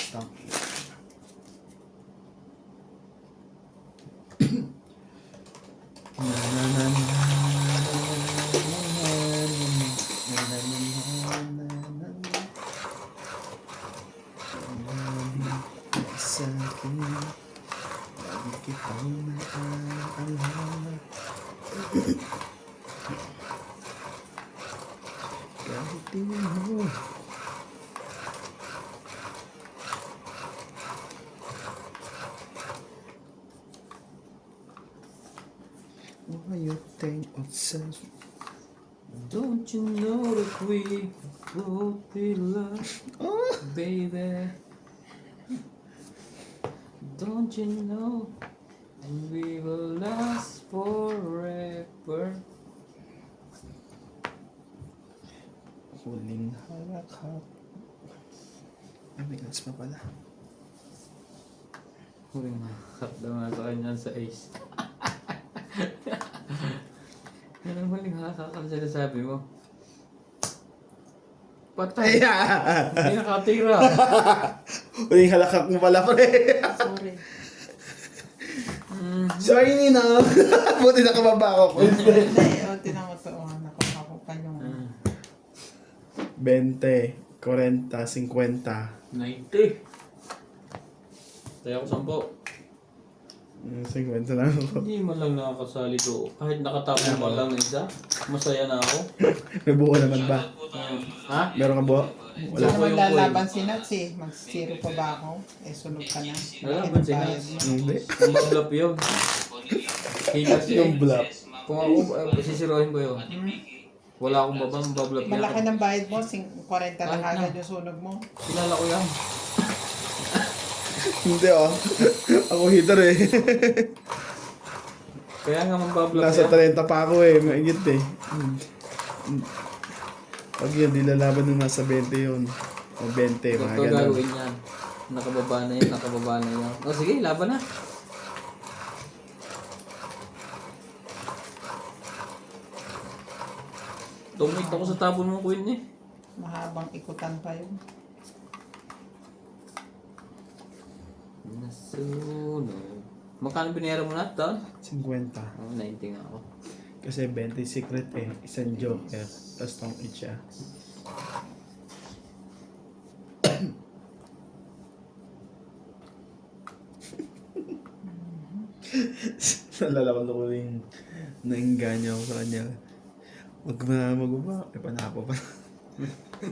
Stamp. Sa akin, lagi kitang naaalala. Kahit di mo Umayoteng otsa. Don't you know that we both be loved, baby? Don't you know we will last forever? Huling halakhak. Ay, may alas pa pala. Huling hakak daw nga sa kanya sa ace. Yan ang huling hakak ang sinasabi mo. Patay! Hindi nakatira! Huling halakhak mo pala, pre. Sorry. Sorry, Nina. Buti nakababa ako. Hindi, o, tinan mo to. Nakakupan yung... 20, 40, 50. 90! Tayo ako 50 lang ako. 10. Hindi man lang nakakasali to. Kahit nakatapon man lang na isa, masaya na ako. May buo naman ba? Ha? Meron ka buo? Hindi Wala. naman lalaban si Nats eh. Mag-zero pa ba ako? Eh, sunog ka na. Lalaban si Bayad Nats. mo. Hindi. Ang bablap yun. Hilas Yung yun. bluff. Kung ako, sisirohin ko yun. Wala akong babang bablap Malaki yan. ng bayad mo, 40 lang Kahit na. agad yung sunog mo. Kilala ko yan. Hindi oh. Ako hitter eh. Kaya nga mambablap Nasa yan. 30 pa ako eh. Maigit eh. Pag yun, di lalaban nung nasa 20 yun. O 20, mga Ganito ganun. gagawin yan. Nakababa na yan, nakababa na yan. O sige, laban na. Tumit ako sa tabon mong queen eh. Mahabang ikutan pa yun. Nasunog. Magkano binayara mo na ito? 50. Oh, 90 nga ako. Kasi 20 secret eh. Isang joker. Tapos tong itcha. Nalala ko ko yung naingganya ako sa kanya. Magmamaguma. Eh, panapo pa.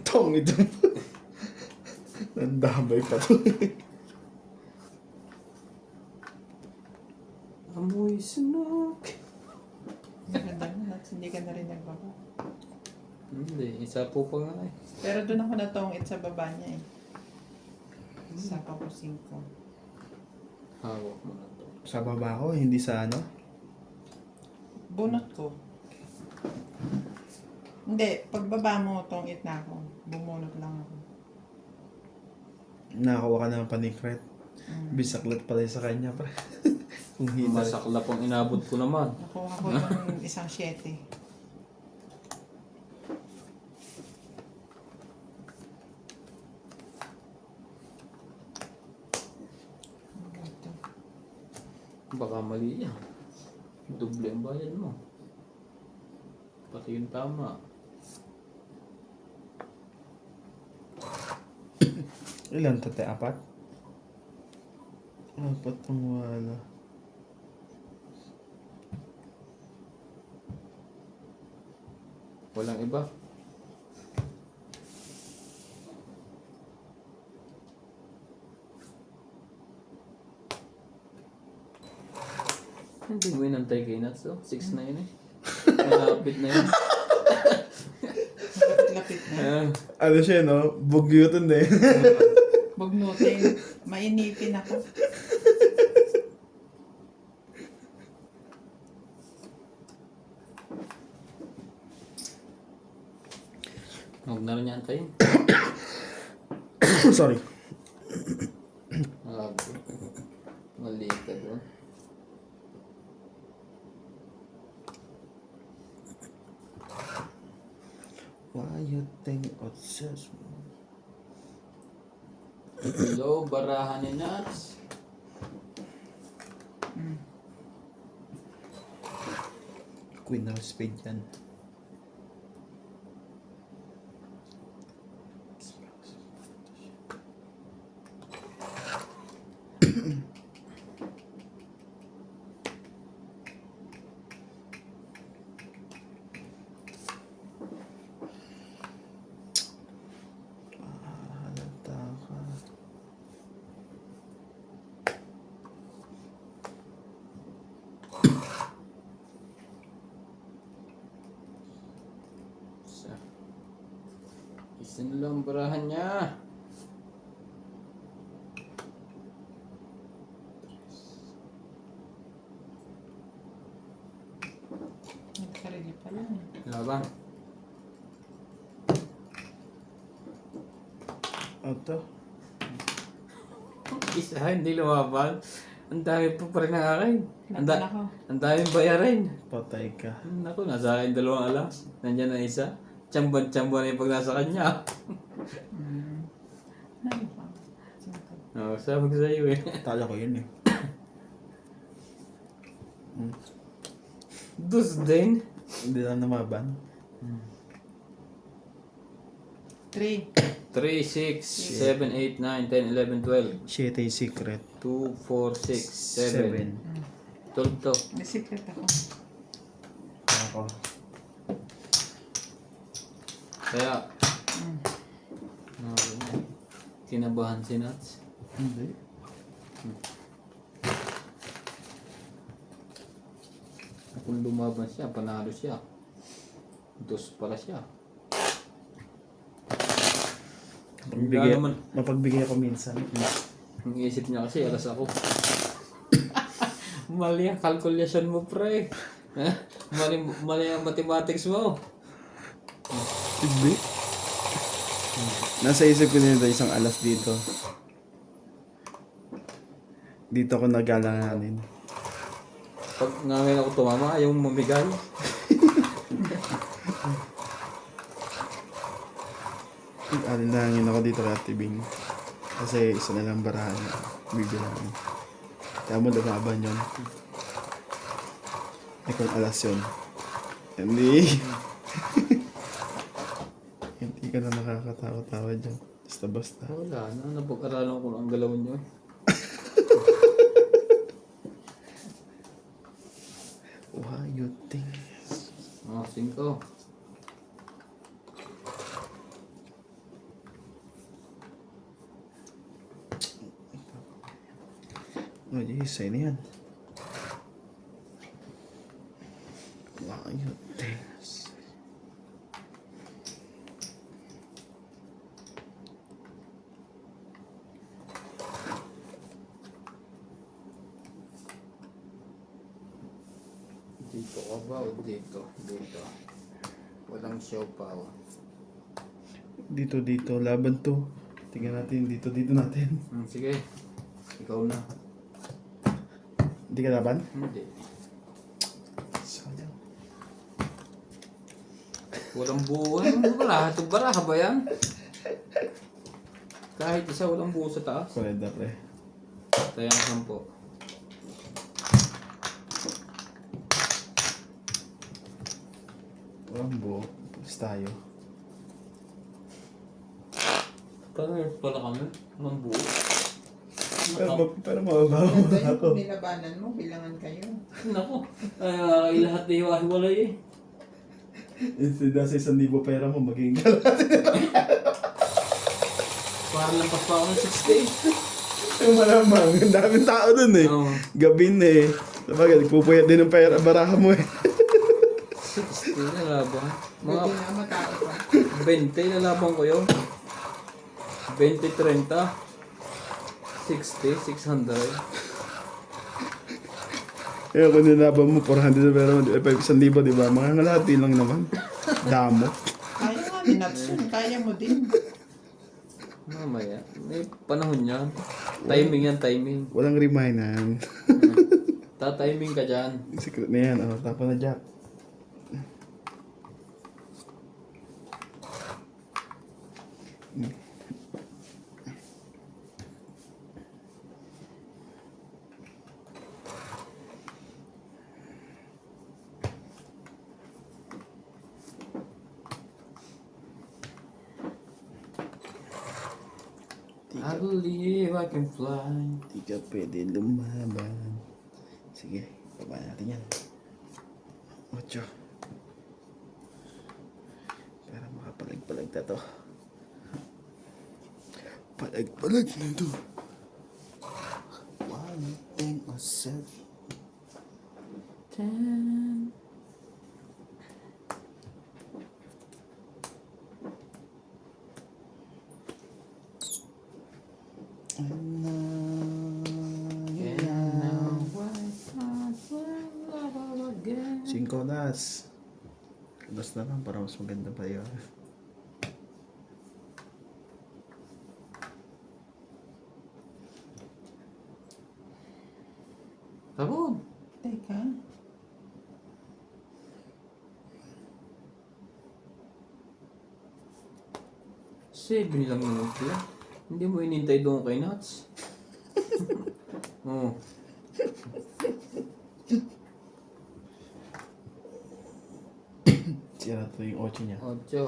Tong ito. Nandamay pa to. Amoy sunog. Maganda mo, Nats. Hindi ka na rin nagbaba. Hindi, isa po pa nga eh. Pero doon ako natongit sa baba niya eh. Sa pa ko 5. Hawak mo na to. Sa baba ko, hindi sa ano. Bunot ko. Hindi, pagbaba mo, tongit na ako. Bumunot lang ako. Nakakuha ka ng panikret. Bisaklat pala yun sa kanya, pre. Kung hina. Masaklap ang inabot ko naman. Nakuha ko yung isang 7. Baka mali yan. Doble ang bayad mo. Pati yung tama. Ilan to, te? Apat? Apat ang wala. Walang iba. Hindi mo inantay kay Nats, oh. 6 na yun eh. Malapit na yun. Lapit na. Ayan. Ano siya, no? Bugyutan din. Bugnutin. Mainipin ako. Huwag na rin niya antayin. Sorry. Mali ka doon. Why you think obsessed? Hello, barahan ni Nats. Queen of Spade yan. Halata ka. Isa na lang barahan niya. Nagkarili pala. Laban. Ito. Isa, hindi lumaban. Ang dami pa rin ang akin. Laban ako. Ang daming bayarin. Patay ka. Naku, nasa akin 2 alas. Nandiyan na isa. Tsamban-tsamban na yung pag nasa kanya. Ano ba? Oo, sabi ko sa'yo eh. Tala ko yun eh. Dus din. Hindi lang namaban. 3. 3, 6, 7, 8, 9, 10, 11, 12. Shit ay secret. 2, 4, 6, 7. 12 to. May secret ako. Ako. Kaya, kinabahan si Nats. Hindi. Kung lumaban siya, panalo siya. 2 pala siya. Mapagbigay, naman. mapagbigay ako minsan. Ang isip niya kasi, alas ako. Mali ang calculation mo, pre. Mali ang mathematics mo. Hindi. Nasa isip ko nito isang alas dito. Dito ako nagalanganin. Pag nga ngayon ako tumama, ayaw mo mamigay. Alinangin ako dito kay Ate Bing. Kasi isa na lang barahan. Bibilangin. Kaya mo lumaban yun. Ikaw alas yun. Hindi. Hindi ka na nakakatawa-tawa dyan. Basta-basta. Wala na, napag-aralan ko ang galaw niyo. Why you think? Mga 5. Oh, jeez, sa'yo na yan. Why you think? Dito ka ba o dito? Dito. Walang show pa. Oh. Dito, laban to. Tingnan natin, dito natin. Sige. Ikaw na. Hindi ka laban? Hindi. Sayang. Walang buo. Ano ba? Lahat ng baraha ba yan? Kahit isa walang buo sa taas. Kuleda pre. Tayo ang 10. Rambo. Tapos tayo. Parang pala kami. Anong buo? Pero mababaw Ganda yung ako. nilabanan mo, bilangan kayo. Naku. Ay, lahat na hiwa-hiwalay eh. Instead na sa 1,000 pera mo, maging galat. Parang lampas pa ako ng 6 Yung malamang, ang daming tao dun eh. Oo. Gabi na eh. Sabagay, nagpupuyat din ng pera, baraha mo eh. 60 na laban. Mga Buti na matao pa. 20 na laban ko yun. 20, 30. 60, 600. Kaya kung nilabang mo, 400 na pera mo, 1,000, di ba? Mga ngalati lang naman. Damo. Kaya nga ni Natsun, kaya mo din. Mamaya. May panahon yan. Timing yan, timing. Walang remindan. Ta-timing ka dyan. Secret na yan. Oh, tapa na Jack. I believe I can fly. Di ka pwede lumaban. Sige, baba natin yan. 8. Para makapalag-palag na to. Palag-palag na to. One thing or seven. 10. And now I will love again. 5 das. Das na lang para mas maganda pa yun. Tabon. Teka. Seven lang yun pala. Hindi mo inintay doon kay Nuts. Oh. Sira to yung 8 niya. 8.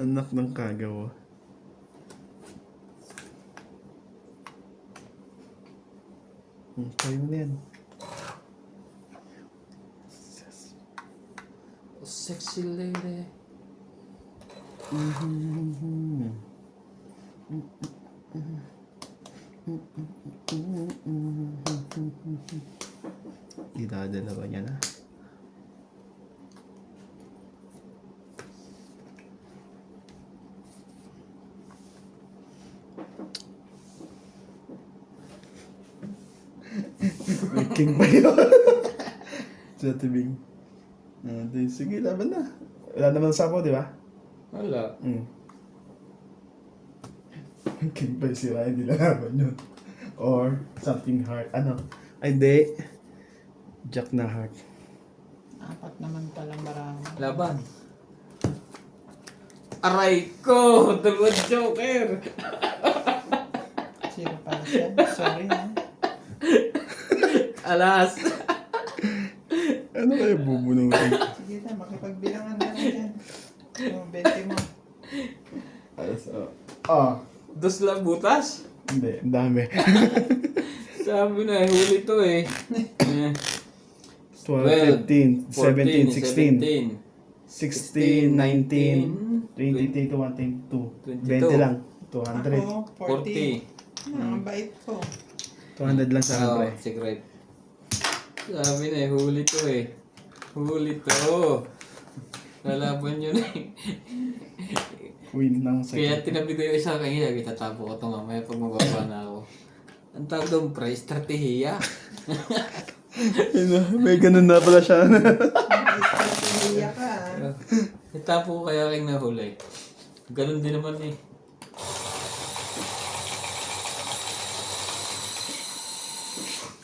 Anak ng kagawa. Kayo na yan. Sexy lady. Idadalawa niya na. May king pa yun. Sa tibing. Sige, laban na. Wala naman sapo, di ba? Wala. King pa yung sira, hindi lalaban yun. Or something hard. Ano? Ay, hindi. Jack na heart. 4 naman palang marami. Laban. Aray ko! Dalawang joker! Zero pala siya. Sorry ha. Alas! Ano kayo bubunutin? Sige na, makipagbilangan ka na dyan. 20 mo. Ayos, Dos lang butas? Hindi, ang dami. Sabi na, huli to eh. 12, 15, 17, 16, 16, 19, 19, 20, 21, 22, 22. 20 lang. 200. Ako, 40. Ang bait ko. 200 lang sa Oh, pre. secret. Sabi na, huli to eh. Huli to. Lalaban yun eh. Win ng Kaya second. tinabi ko yung isa kanina, itatapo ko ito mamaya pag mababa na ako. Ang tawag doon, pre, estratehiya. May ganun na pala siya. Iiyak ka ha. Itapo ko kaya king nahuli. Ganun din naman eh.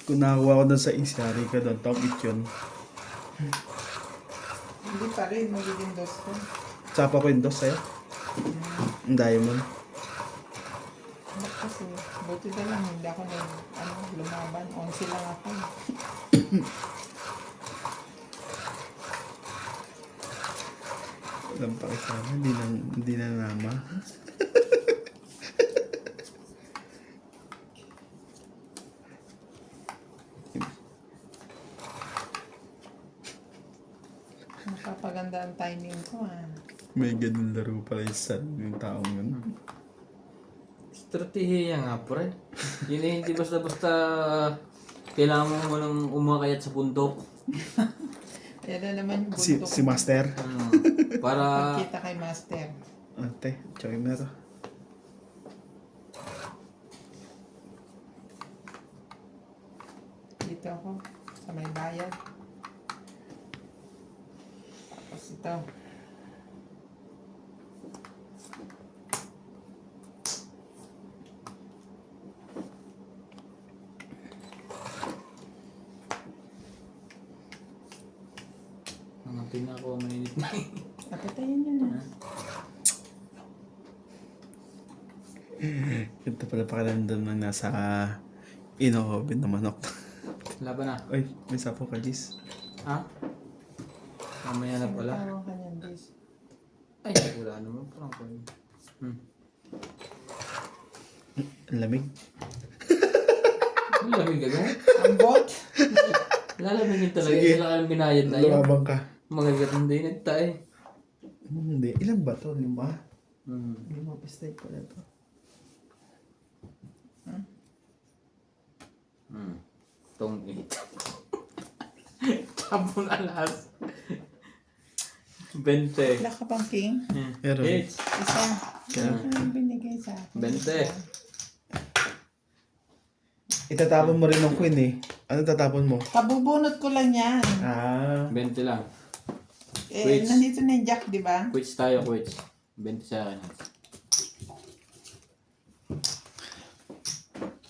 Kung nakakuha ko doon sa isari ka doon, top it yun. Hindi pa rin, magiging dos ko. Tsapa ko yung dos sa'yo. Ang diamond. Kasi, buti na lang, hindi ako lumaban. 11 lang ako. Walang pakisama. Hindi na nama. Napapaganda ang timing ko ah. May ganun laro pala yung taong yun. Strategiya nga, pre. Yun eh, hindi basta-basta kailangan mo nang umakayat sa bundok. Yan na naman yung Si, bundok. si Master. Para Pagkita kay Master. Ate, tsakin mo na to. Dito ako. Sa may bayad. Tapos ito. nangatin ako, mainit na. Napatayin nyo na. Ito pala pakiramdam ng nasa ino-oven na manok. Laban na. Ay, may sapo ka, Liz. Ha? Mamaya na pala. Tawang ka niyan, Liz. Ay, wala naman. Parang ko. Ang lamig. Ang lamig agad. Ang bot. Lalamigin talaga. Sige. Sila kayong binayad na yun. Lumabang ka. Magagat hindi nagtay. Hindi. Ilan ba to? 5? Hmm. 5 pistay pala to. Tong 8. Tapong alas. 20. Wala ka pang king? Meron. 8. Isa. Kaya- Ano yung binigay sa akin? 20. Itatapon mo rin ng queen eh. Ano tatapon mo? Kabubunot ko lang yan. Ah. 20 lang. Eh, Which? nandito na yung jack, di ba? Quits tayo, quits. 20 sa akin.